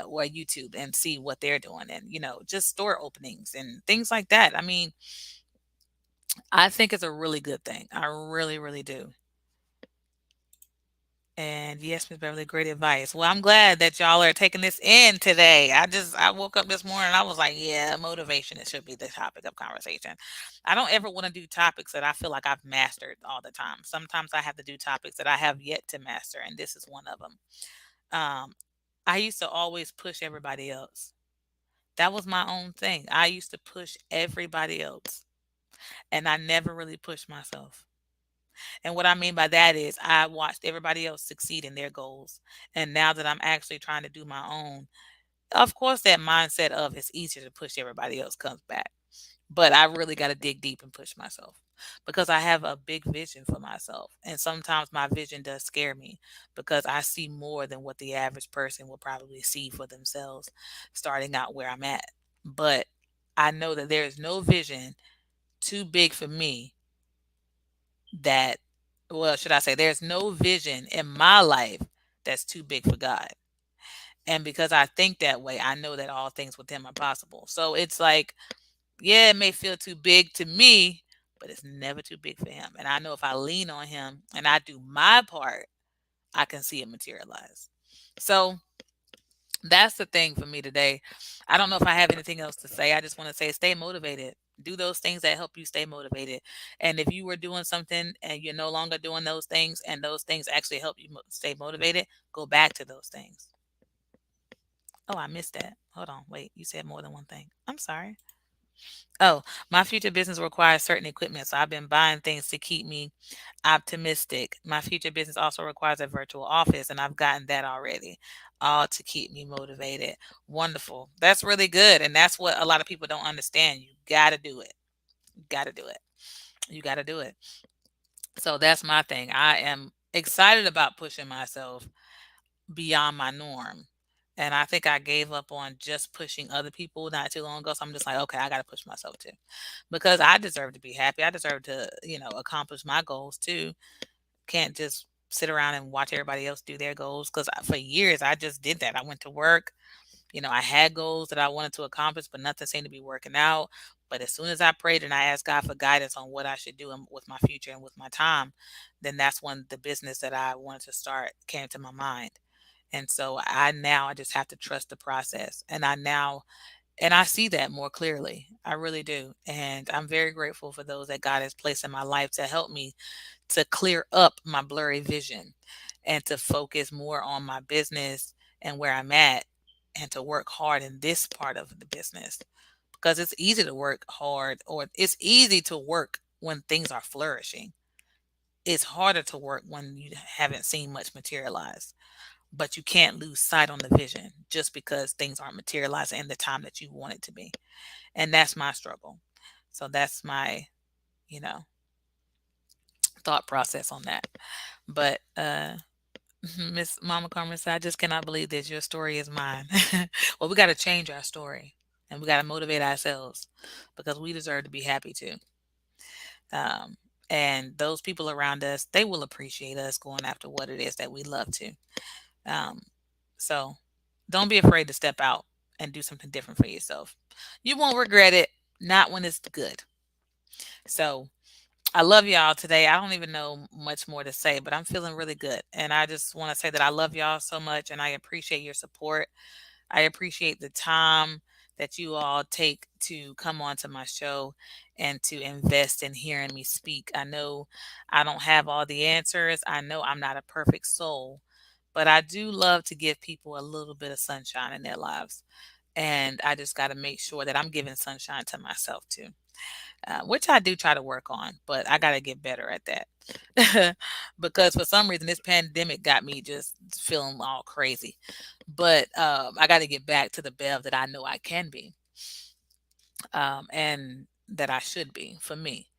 or YouTube, and see what they're doing, and just store openings and things like that. I mean, I think it's a really good thing. I really, really do. And yes, Miss Beverly, great advice. Well, I'm glad that y'all are taking this in today. I woke up this morning and I was like, yeah, motivation, it should be the topic of conversation. I don't ever want to do topics that I feel like I've mastered all the time. Sometimes I have to do topics that I have yet to master, and this is one of them. Um, I used to always push everybody else. That was my own thing. I used to push everybody else, and I never really pushed myself. And what I mean by that is I watched everybody else succeed in their goals. And now that I'm actually trying to do my own, of course, that mindset of it's easier to push everybody else comes back. But I really got to dig deep and push myself, because I have a big vision for myself. And sometimes my vision does scare me, because I see more than what the average person will probably see for themselves starting out where I'm at. But I know that there is no vision too big for me, that, well, should I say, there's no vision in my life that's too big for God. And because I think that way, I know that all things with him are possible. So it's like, yeah, it may feel too big to me, but it's never too big for him. And I know if I lean on him and I do my part, I can see it materialize. So that's the thing for me today. I don't know if I have anything else to say. I just want to say stay motivated. Do those things that help you stay motivated. And if you were doing something and you're no longer doing those things, and those things actually help you stay motivated, go back to those things. Oh, I missed that. Hold on. Wait, you said more than one thing. I'm sorry. Oh, my future business requires certain equipment. So I've been buying things to keep me optimistic. My future business also requires a virtual office, and I've gotten that already, all to keep me motivated. Wonderful. That's really good. And that's what a lot of people don't understand. You got to do it. You got to do it. You got to do it. So that's my thing. I am excited about pushing myself beyond my norm. And I think I gave up on just pushing other people not too long ago. So I'm just like, okay, I got to push myself too, because I deserve to be happy. I deserve to, accomplish my goals too. can't just sit around and watch everybody else do their goals because for years I just did that. I went to work, I had goals that I wanted to accomplish, but nothing seemed to be working out. But as soon as I prayed and I asked God for guidance on what I should do with my future and with my time, then that's when the business that I wanted to start came to my mind. And so I just have to trust the process. And I see that more clearly. I really do. And I'm very grateful for those that God has placed in my life to help me to clear up my blurry vision and to focus more on my business and where I'm at and to work hard in this part of the business because it's easy to work hard or it's easy to work when things are flourishing. It's harder to work when you haven't seen much materialize, but you can't lose sight on the vision just because things aren't materializing in the time that you want it to be. And that's my struggle. So that's my, you know, thought process on that. But Miss Mama Carmen said, I just cannot believe that your story is mine. Well, we got to change our story and we got to motivate ourselves because we deserve to be happy too. Um, and those people around us, they will appreciate us going after what it is that we love to. Um, so don't be afraid to step out and do something different for yourself. You won't regret it, not when it's good. So I love y'all today. I don't even know much more to say, but I'm feeling really good. And I just want to say that I love y'all so much and I appreciate your support. I appreciate the time that you all take to come onto my show and to invest in hearing me speak. I know I don't have all the answers. I know I'm not a perfect soul, but I do love to give people a little bit of sunshine in their lives. And I just got to make sure that I'm giving sunshine to myself too, which I do try to work on, but I got to get better at that. Because for some reason, this pandemic got me just feeling all crazy. But I got to get back to the Bev that I know I can be, and that I should be for me.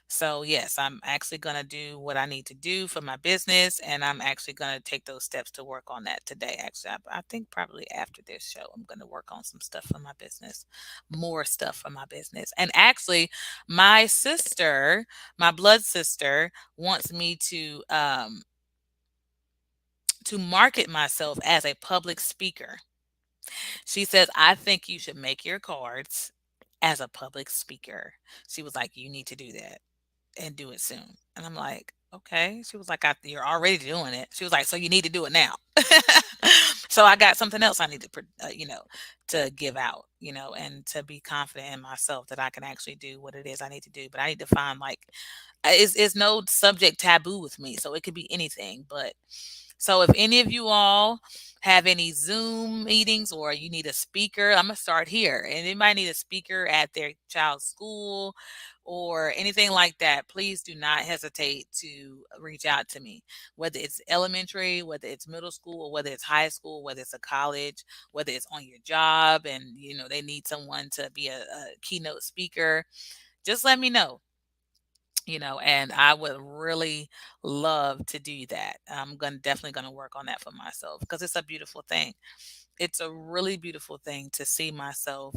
So, yes, I'm actually going to do what I need to do for my business, and I'm actually going to take those steps to work on that today. Actually, I think probably after this show, I'm going to work on some stuff for my business, more stuff for my business. And actually, my sister, my blood sister, wants me to market myself as a public speaker. She says, I think you should make your cards as a public speaker. She was like, you need to do that and do it soon. And I'm like, okay. She was like, you're already doing it. She was like, so you need to do it now. So I got something else I need to, to give out, and to be confident in myself that I can actually do what it is I need to do. But I need to find like, it's no subject taboo with me. So it could be anything, but so if any of you all have any Zoom meetings or you need a speaker, I'm gonna start here. And anybody need a speaker at their child's school or anything like that, please do not hesitate to reach out to me. Whether it's elementary, whether it's middle school, or whether it's high school, whether it's a college, whether it's on your job and they need someone to be a keynote speaker, just let me know. And I would really love to do that. I'm gonna definitely gonna work on that for myself because it's a beautiful thing. It's a really beautiful thing to see myself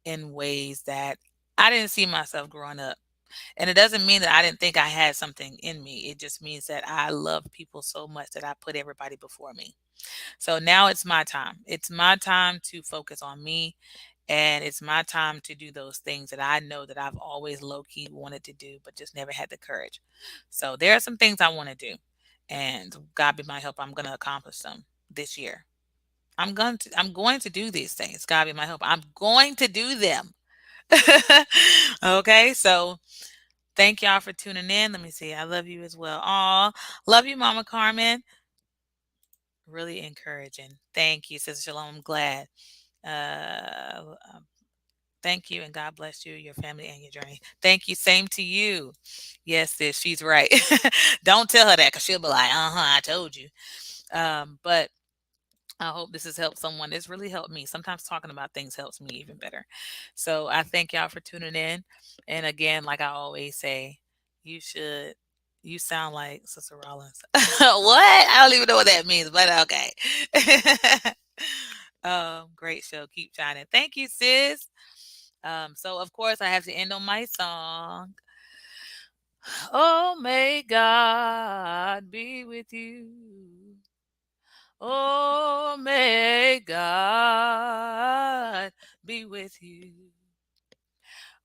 in ways that I didn't see myself growing up. And it doesn't mean that I didn't think I had something in me. It just means that I love people so much that I put everybody before me. So now it's my time. It's my time to focus on me. And it's my time to do those things that I know that I've always low key wanted to do, but just never had the courage. So there are some things I want to do. And God be my help, I'm going to accomplish them this year. I'm going to do these things. God be my help. I'm going to do them. Okay, so thank y'all for tuning in. Let me see. I love you as well. Aw, love you, Mama Carmen. Really encouraging. Thank you, Sister Shalom. I'm glad. Uh, um, Thank you, and God bless you, your family, and your journey. Thank you. Same to you. Yes, sis, she's right. Don't tell her that because she'll be like, I told you. But I hope this has helped someone. It's really helped me. Sometimes talking about things helps me even better. So I thank y'all for tuning in. And again, like I always say, you should. You sound like Sister Rollins. What? I don't even know what that means, but okay. Great show. Keep shining. Thank you, sis. So of course I have to end on my song. Oh, may God be with you. Oh, may God be with you.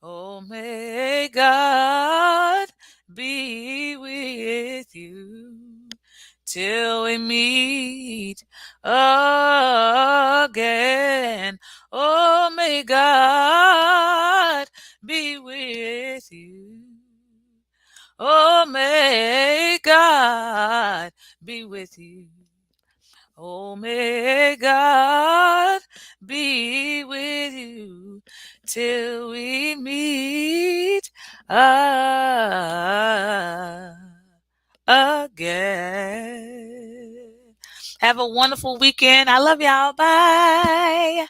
Oh, may God be with you till we meet again. Oh, may God be with you. Oh, may God be with you. Oh, may God be with you till we meet again. Have a wonderful weekend. I love y'all. Bye.